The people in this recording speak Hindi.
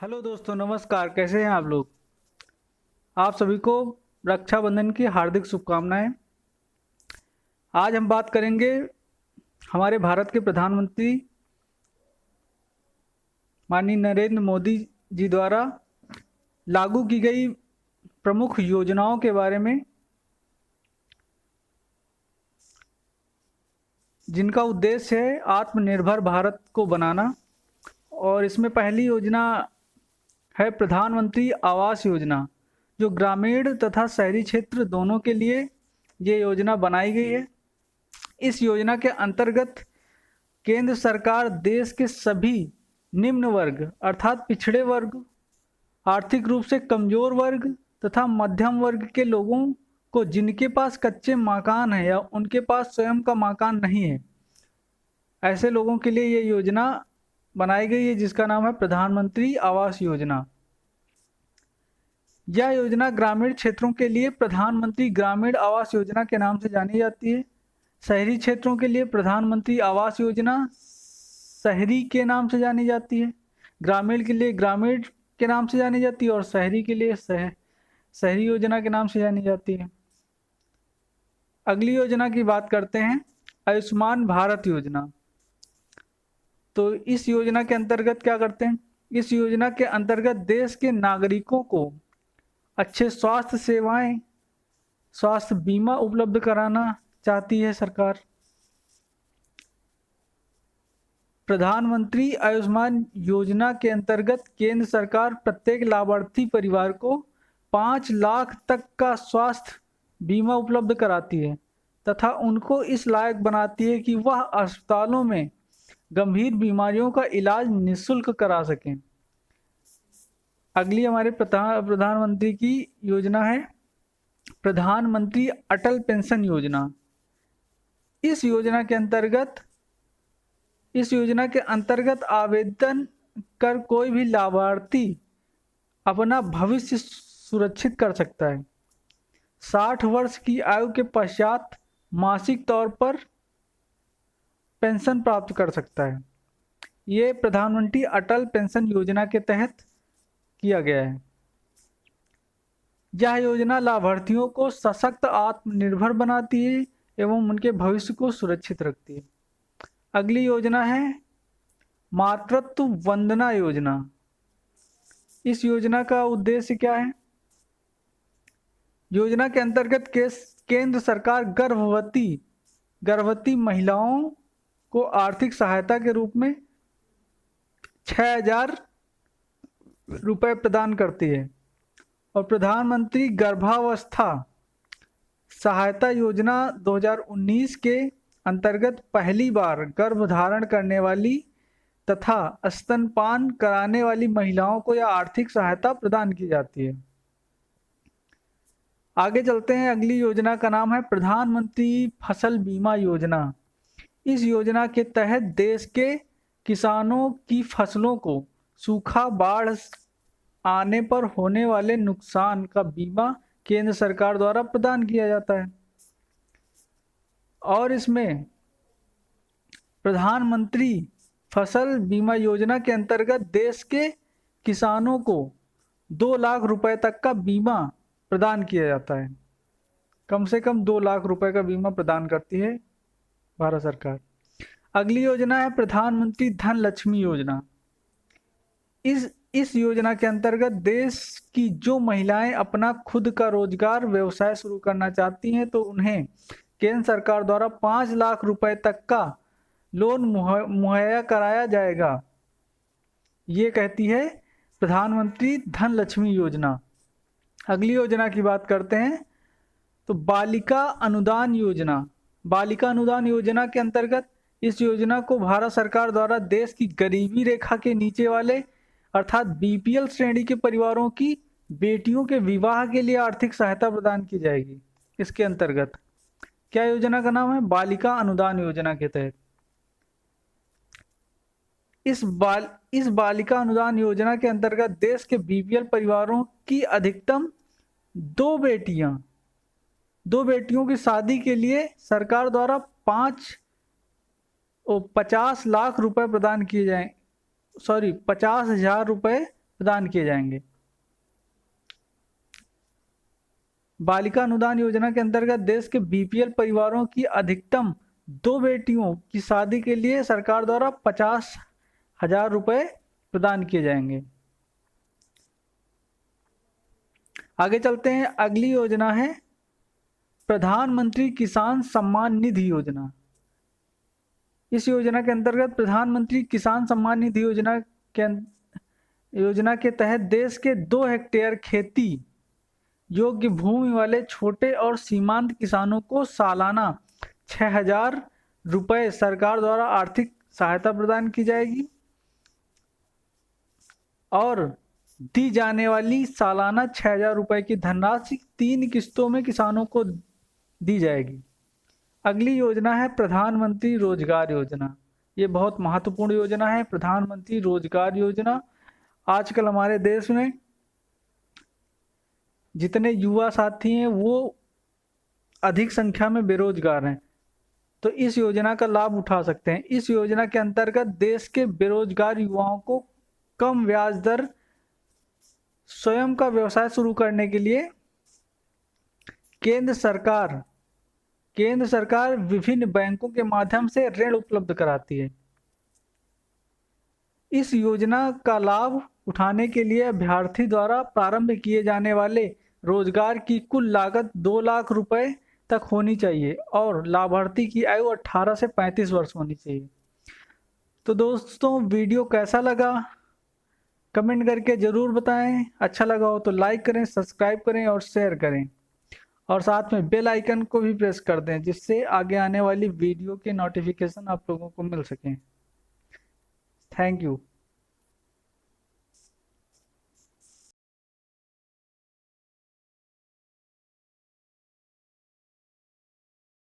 हेलो दोस्तों, नमस्कार। कैसे हैं आप लोग? आप सभी को रक्षाबंधन की हार्दिक शुभकामनाएं। आज हम बात करेंगे हमारे भारत के प्रधानमंत्री माननीय नरेंद्र मोदी जी द्वारा लागू की गई प्रमुख योजनाओं के बारे में, जिनका उद्देश्य है आत्मनिर्भर भारत को बनाना। और इसमें पहली योजना है प्रधानमंत्री आवास योजना, जो ग्रामीण तथा शहरी क्षेत्र दोनों के लिए ये योजना बनाई गई है। इस योजना के अंतर्गत केंद्र सरकार देश के सभी निम्न वर्ग अर्थात पिछड़े वर्ग, आर्थिक रूप से कमजोर वर्ग तथा मध्यम वर्ग के लोगों को, जिनके पास कच्चे मकान है या उनके पास स्वयं का मकान नहीं है, ऐसे लोगों के लिए ये योजना बनाई गई है, जिसका नाम है प्रधानमंत्री आवास योजना। यह योजना ग्रामीण क्षेत्रों के लिए प्रधानमंत्री ग्रामीण आवास योजना के नाम से जानी जाती है। शहरी क्षेत्रों के लिए प्रधानमंत्री आवास योजना शहरी के नाम से जानी जाती है। ग्रामीण के लिए ग्रामीण के नाम से जानी जाती है और शहरी के लिए शहरी योजना के नाम से जानी जाती है। अगली योजना की बात करते हैं, आयुष्मान भारत योजना। तो इस योजना के अंतर्गत क्या करते हैं? इस योजना के अंतर्गत देश के नागरिकों को अच्छे स्वास्थ्य सेवाएं, स्वास्थ्य बीमा उपलब्ध कराना चाहती है सरकार। प्रधानमंत्री आयुष्मान योजना के अंतर्गत केंद्र सरकार प्रत्येक लाभार्थी परिवार को 5 लाख तक का स्वास्थ्य बीमा उपलब्ध कराती है तथा उनको इस लायक बनाती है कि वह अस्पतालों में गंभीर बीमारियों का इलाज निःशुल्क करा सकें। अगली हमारे प्रधानमंत्री की योजना है प्रधानमंत्री अटल पेंशन योजना। इस योजना के अंतर्गत आवेदन कर कोई भी लाभार्थी अपना भविष्य सुरक्षित कर सकता है। 60 वर्ष की आयु के पश्चात मासिक तौर पर पेंशन प्राप्त कर सकता है। ये प्रधानमंत्री अटल पेंशन योजना के तहत किया गया है। यह योजना लाभार्थियों को सशक्त आत्मनिर्भर बनाती है एवं उनके भविष्य को सुरक्षित रखती है। अगली योजना है मातृत्व वंदना योजना। इस योजना का उद्देश्य क्या है? योजना के अंतर्गत केंद्र सरकार गर्भवती महिलाओं को आर्थिक सहायता के रूप में 6,000 रुपये प्रदान करती है और प्रधानमंत्री गर्भावस्था सहायता योजना 2019 के अंतर्गत पहली बार गर्भधारण करने वाली तथा स्तनपान कराने वाली महिलाओं को यह आर्थिक सहायता प्रदान की जाती है। आगे चलते हैं। अगली योजना का नाम है प्रधानमंत्री फसल बीमा योजना। इस योजना के तहत देश के किसानों की फसलों को सूखा, बाढ़ आने पर होने वाले नुकसान का बीमा केंद्र सरकार द्वारा प्रदान किया जाता है। और इसमें प्रधानमंत्री फसल बीमा योजना के अंतर्गत देश के किसानों को 2 लाख रुपए तक का बीमा प्रदान किया जाता है। कम से कम 2 लाख रुपए का बीमा प्रदान करती है भारत सरकार। अगली योजना है प्रधानमंत्री धन लक्ष्मी योजना। इस योजना के अंतर्गत देश की जो महिलाएं अपना खुद का रोजगार व्यवसाय शुरू करना चाहती हैं, तो उन्हें केंद्र सरकार द्वारा 5 लाख रुपए तक का लोन मुहैया कराया जाएगा। ये कहती है प्रधानमंत्री धन लक्ष्मी योजना। अगली योजना की बात करते हैं, तो बालिका अनुदान योजना। बालिका अनुदान योजना के अंतर्गत इस योजना को भारत सरकार द्वारा देश की गरीबी रेखा के नीचे वाले अर्थात बीपीएल श्रेणी के परिवारों की बेटियों के विवाह के लिए आर्थिक सहायता प्रदान की जाएगी। इसके अंतर्गत क्या योजना का नाम है? बालिका अनुदान योजना के तहत इस बालिका अनुदान योजना के अंतर्गत देश के बीपीएल परिवारों की अधिकतम 2 बेटियों की शादी के लिए सरकार द्वारा 50 लाख रुपए प्रदान किए जाए 50,000 रुपए प्रदान किए जाएंगे। बालिका अनुदान योजना के अंतर्गत देश के बीपीएल परिवारों की अधिकतम 2 बेटियों की शादी के लिए सरकार द्वारा 50,000 रुपए प्रदान किए जाएंगे। आगे चलते हैं, अगली योजना है प्रधानमंत्री किसान सम्मान निधि योजना। इस योजना के अंतर्गत प्रधानमंत्री किसान सम्मान निधि योजना के तहत देश के 2 हेक्टेयर खेती योग्य भूमि वाले छोटे और सीमांत किसानों को सालाना 6,000 रुपए सरकार द्वारा आर्थिक सहायता प्रदान की जाएगी और दी जाने वाली सालाना 6,000 रुपए की धनराशि 3 किस्तों में किसानों को दी जाएगी। अगली योजना है प्रधानमंत्री रोजगार योजना। ये बहुत महत्वपूर्ण योजना है, प्रधानमंत्री रोजगार योजना। आजकल हमारे देश में जितने युवा साथी हैं वो अधिक संख्या में बेरोजगार हैं, तो इस योजना का लाभ उठा सकते हैं। इस योजना के अंतर्गत देश के बेरोजगार युवाओं को कम ब्याज दर स्वयं का व्यवसाय शुरू करने के लिए केंद्र सरकार विभिन्न बैंकों के माध्यम से ऋण उपलब्ध कराती है। इस योजना का लाभ उठाने के लिए अभ्यर्थी द्वारा प्रारंभ किए जाने वाले रोजगार की कुल लागत 2 लाख रुपए तक होनी चाहिए और लाभार्थी की आयु 18 से 35 वर्ष होनी चाहिए। तो दोस्तों, वीडियो कैसा लगा कमेंट करके ज़रूर बताएं। अच्छा लगा हो तो लाइक करें, सब्सक्राइब करें और शेयर करें और साथ में बेल आइकन को भी प्रेस कर दें जिससे आगे आने वाली वीडियो के नोटिफिकेशन आप लोगों को मिल सकें। Thank you.